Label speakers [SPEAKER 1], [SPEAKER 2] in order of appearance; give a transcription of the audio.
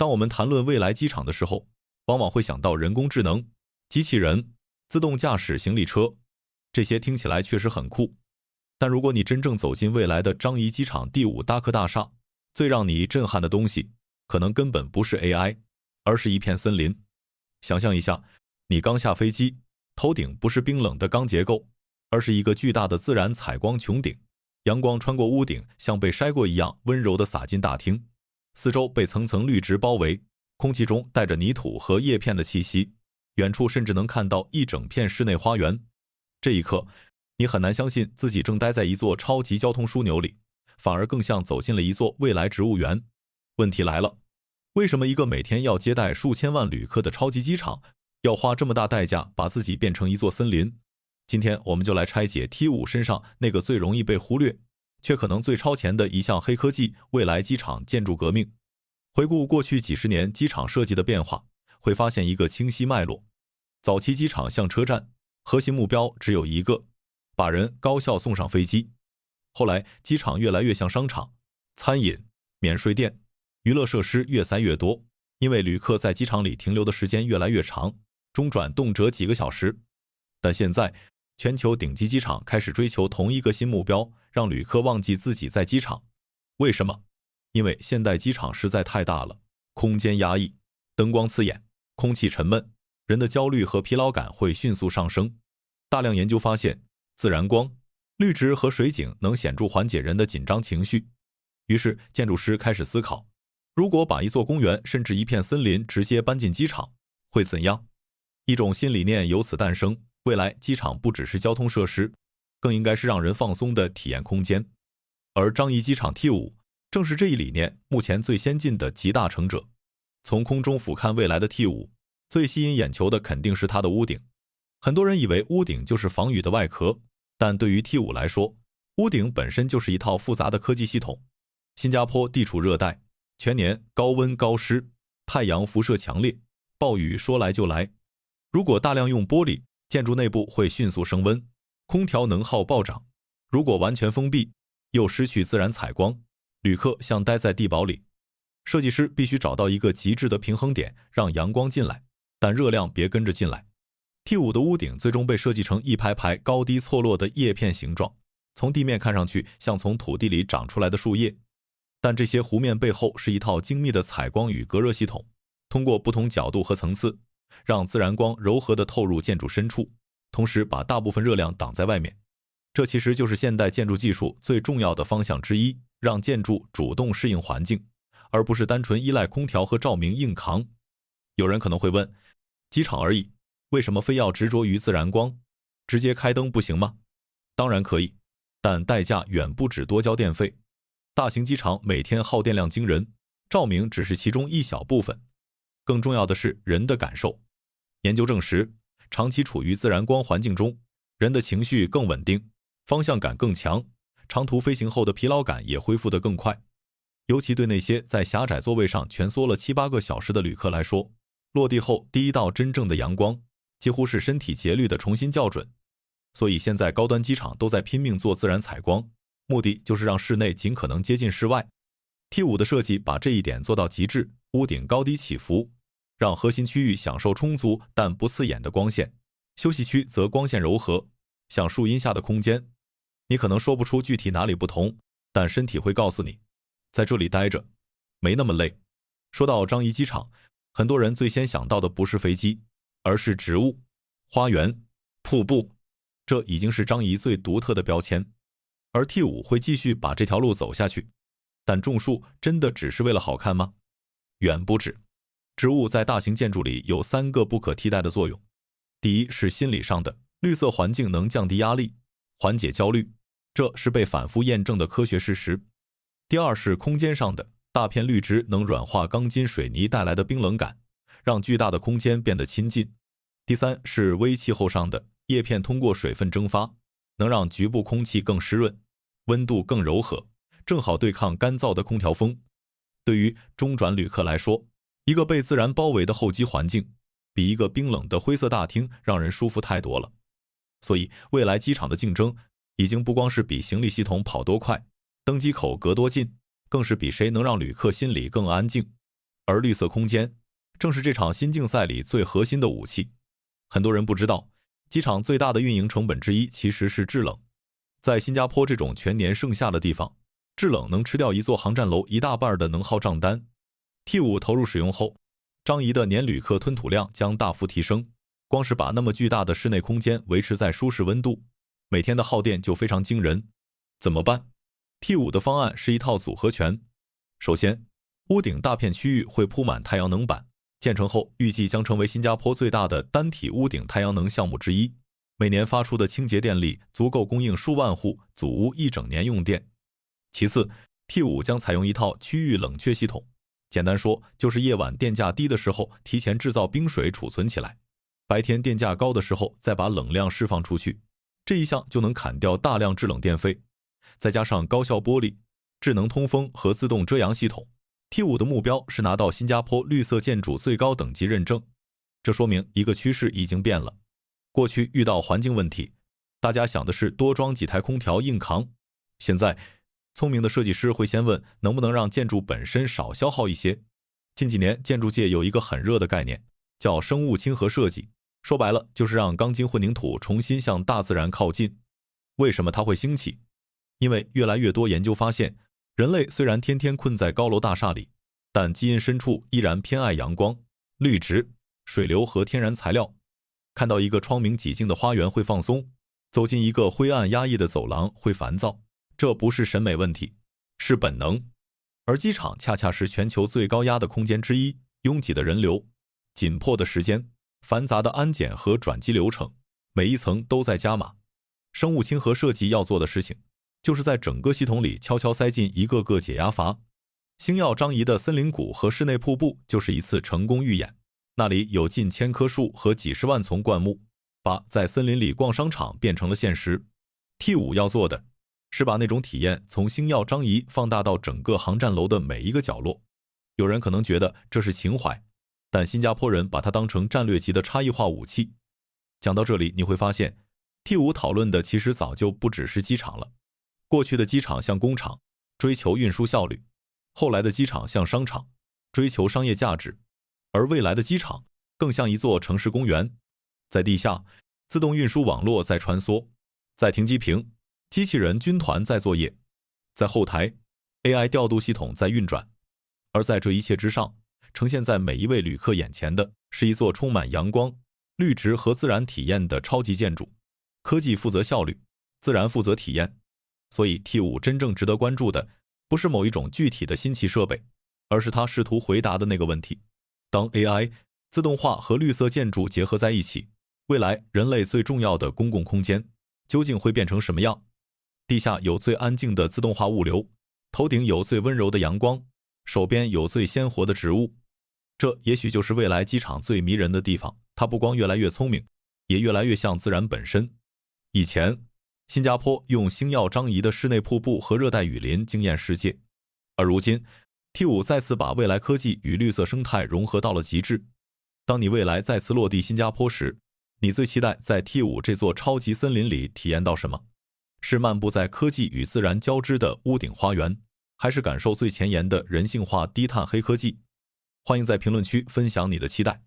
[SPEAKER 1] 当我们谈论未来机场的时候，往往会想到人工智能、机器人、自动驾驶行李车，这些听起来确实很酷。但如果你真正走进未来的樟宜机场第5大科大厦，最让你震撼的东西，可能根本不是 AI， 而是一片森林。想象一下，你刚下飞机，头顶不是冰冷的钢结构，而是一个巨大的自然采光穹顶，阳光穿过屋顶，像被筛过一样温柔地洒进大厅，四周被层层绿植包围，空气中带着泥土和叶片的气息，远处甚至能看到一整片室内花园。这一刻，你很难相信自己正待在一座超级交通枢纽里，反而更像走进了一座未来植物园。问题来了，为什么一个每天要接待数千万旅客的超级机场，要花这么大代价把自己变成一座森林？今天我们就来拆解 T5 身上那个最容易被忽略，却可能最超前的一项黑科技——未来机场建筑革命。回顾过去几十年机场设计的变化，会发现一个清晰脉络。早期机场像车站，核心目标只有一个，把人高效送上飞机。后来机场越来越像商场，餐饮、免税店、娱乐设施越塞越多，因为旅客在机场里停留的时间越来越长，中转动辄几个小时。但现在全球顶级机场开始追求同一个新目标，让旅客忘记自己在机场。为什么？因为现代机场实在太大了，空间压抑，灯光刺眼，空气沉闷，人的焦虑和疲劳感会迅速上升。大量研究发现，自然光、绿植和水景能显著缓解人的紧张情绪。于是建筑师开始思考，如果把一座公园甚至一片森林直接搬进机场，会怎样？一种新理念由此诞生，未来机场不只是交通设施，更应该是让人放松的体验空间。而樟宜机场 T5 正是这一理念目前最先进的集大成者。从空中俯瞰未来的 T5， 最吸引眼球的肯定是它的屋顶。很多人以为屋顶就是防雨的外壳，但对于 T5 来说，屋顶本身就是一套复杂的科技系统。新加坡地处热带，全年高温高湿，太阳辐射强烈，暴雨说来就来。如果大量用玻璃，建筑内部会迅速升温，空调能耗暴涨。如果完全封闭，又失去自然采光，旅客像待在地堡里。设计师必须找到一个极致的平衡点，让阳光进来，但热量别跟着进来。T5 的屋顶最终被设计成一排排高低错落的叶片形状，从地面看上去像从土地里长出来的树叶。但这些弧面背后是一套精密的采光与隔热系统，通过不同角度和层次，让自然光柔和地透入建筑深处，同时把大部分热量挡在外面。这其实就是现代建筑技术最重要的方向之一，让建筑主动适应环境，而不是单纯依赖空调和照明硬扛。有人可能会问，机场而已，为什么非要执着于自然光？直接开灯不行吗？当然可以，但代价远不止多交电费。大型机场每天耗电量惊人，照明只是其中一小部分。更重要的是人的感受。研究证实，长期处于自然光环境中，人的情绪更稳定，方向感更强，长途飞行后的疲劳感也恢复得更快。尤其对那些在狭窄座位上蜷缩了7-8个小时的旅客来说，落地后第一道真正的阳光，几乎是身体节律的重新校准。所以现在高端机场都在拼命做自然采光，目的就是让室内尽可能接近室外。T5 的设计把这一点做到极致，屋顶高低起伏，让核心区域享受充足但不刺眼的光线，休息区则光线柔和，像树荫下的空间。你可能说不出具体哪里不同，但身体会告诉你，在这里待着没那么累。说到樟宜机场，很多人最先想到的不是飞机，而是植物、花园、瀑布，这已经是樟宜最独特的标签。而 T5 会继续把这条路走下去，但种树真的只是为了好看吗？远不止。植物在大型建筑里有3个不可替代的作用。第一是心理上的，绿色环境能降低压力，缓解焦虑，这是被反复验证的科学事实。第二是空间上的，大片绿植能软化钢筋水泥带来的冰冷感，让巨大的空间变得亲近。第三是微气候上的，叶片通过水分蒸发，能让局部空气更湿润，温度更柔和，正好对抗干燥的空调风。对于中转旅客来说，一个被自然包围的候机环境，比一个冰冷的灰色大厅让人舒服太多了。所以未来机场的竞争已经不光是比行李系统跑多快，登机口隔多近，更是比谁能让旅客心里更安静。而绿色空间正是这场新竞赛里最核心的武器。很多人不知道，机场最大的运营成本之一其实是制冷。在新加坡这种全年盛夏的地方，制冷能吃掉一座航站楼一大半的能耗账单。T5 投入使用后，樟宜的年旅客吞吐量将大幅提升。光是把那么巨大的室内空间维持在舒适温度，每天的耗电就非常惊人。怎么办？ T5 的方案是一套组合拳。首先，屋顶大片区域会铺满太阳能板，建成后预计将成为新加坡最大的单体屋顶太阳能项目之一，每年发出的清洁电力足够供应数万户祖屋一整年用电。其次， T5 将采用一套区域冷却系统，简单说就是夜晚电价低的时候提前制造冰水储存起来，白天电价高的时候再把冷量释放出去，这一项就能砍掉大量制冷电费。再加上高效玻璃、智能通风和自动遮阳系统， T5 的目标是拿到新加坡绿色建筑最高等级认证。这说明一个趋势已经变了。过去遇到环境问题，大家想的是多装几台空调硬扛，现在聪明的设计师会先问能不能让建筑本身少消耗一些。近几年建筑界有一个很热的概念，叫生物亲和设计，说白了就是让钢筋混凝土重新向大自然靠近。为什么它会兴起？因为越来越多研究发现，人类虽然天天困在高楼大厦里，但基因深处依然偏爱阳光、绿植、水流和天然材料。看到一个窗明几净的花园会放松，走进一个灰暗压抑的走廊会烦躁，这不是审美问题，是本能。而机场恰恰是全球最高压的空间之一，拥挤的人流、紧迫的时间、繁杂的安检和转机流程，每一层都在加码。生物亲和设计要做的事情，就是在整个系统里悄悄塞进一个个解压阀。星耀樟宜的森林谷和室内瀑布就是一次成功预演，那里有近1000棵树和几十万丛灌木，把在森林里逛商场变成了现实。 T5 要做的是把那种体验从星耀樟宜放大到整个航站楼的每一个角落。有人可能觉得这是情怀，但新加坡人把它当成战略级的差异化武器。讲到这里，你会发现 T5 讨论的其实早就不只是机场了。过去的机场像工厂，追求运输效率；后来的机场像商场，追求商业价值；而未来的机场更像一座城市公园。在地下，自动运输网络在穿梭；在停机坪，机器人军团在作业；在后台， AI 调度系统在运转。而在这一切之上，呈现在每一位旅客眼前的是一座充满阳光、绿植和自然体验的超级建筑。科技负责效率，自然负责体验。所以 T5 真正值得关注的不是某一种具体的新奇设备，而是它试图回答的那个问题：当 AI、自动化和绿色建筑结合在一起，未来人类最重要的公共空间究竟会变成什么样？地下有最安静的自动化物流，头顶有最温柔的阳光，手边有最鲜活的植物。这也许就是未来机场最迷人的地方，它不光越来越聪明，也越来越像自然本身。以前新加坡用星耀樟宜的室内瀑布和热带雨林惊艳世界，而如今 T5 再次把未来科技与绿色生态融合到了极致。当你未来再次落地新加坡时，你最期待在 T5 这座超级森林里体验到什么？是漫步在科技与自然交织的屋顶花园，还是感受最前沿的人性化低碳黑科技？欢迎在评论区分享你的期待。